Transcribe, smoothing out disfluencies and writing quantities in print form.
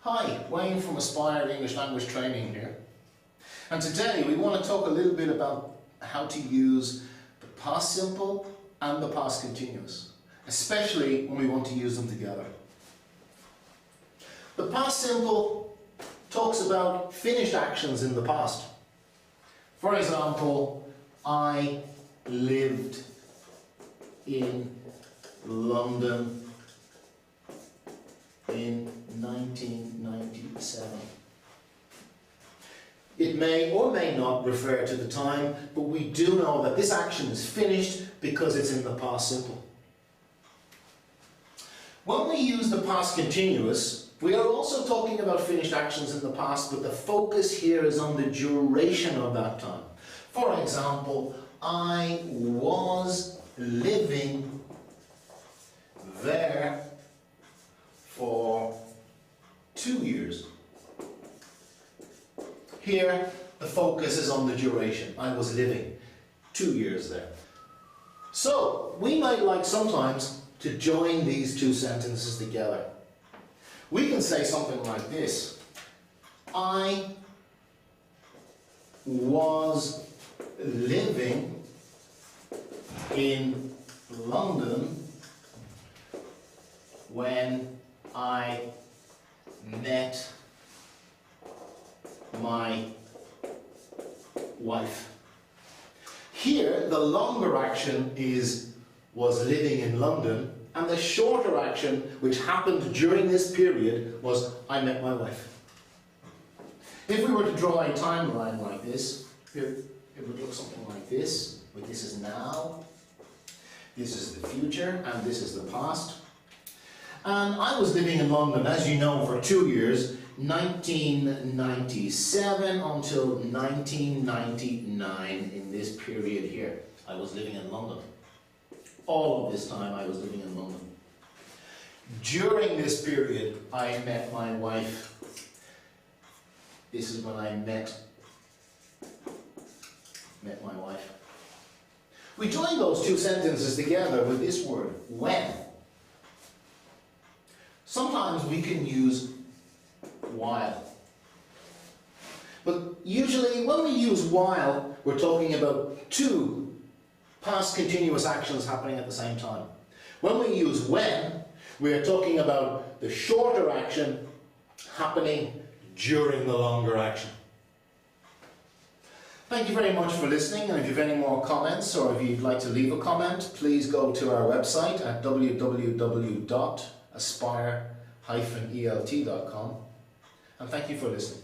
Hi, Wayne from Aspire English Language Training here. And today we want to talk a little bit about how to use the past simple and the past continuous, especially when we want to use them together. The past simple talks about finished actions in the past. For example, I lived in London in 1997. It may or may not refer to the time, but we do know that this action is finished because it's in the past simple. When we use the past continuous, we are also talking about finished actions in the past, but the focus here is on the duration of that time. For example, I was living there for 2 years. Here, the focus is on the duration. I was living 2 years there. So, we might like sometimes to join these two sentences together. We can say something like this. I was living in London when I met my wife. Here, the longer action was living in London, and the shorter action, which happened during this period, was I met my wife. If we were to draw a timeline like this, it would look something like this. This is now, this is the future, and this is the past. And I was living in London, as you know, for 2 years, 1997 until 1999, in this period here. I was living in London. All of this time I was living in London. During this period, I met my wife. This is when I met my wife. We join those two sentences together with this word, when. Sometimes we can use while. But usually when we use while, we're talking about two past continuous actions happening at the same time. When we use when, we are talking about the shorter action happening during the longer action. Thank you very much for listening, and if you have any more comments or if you'd like to leave a comment, please go to our website at www.aspire-elt.com, and thank you for listening.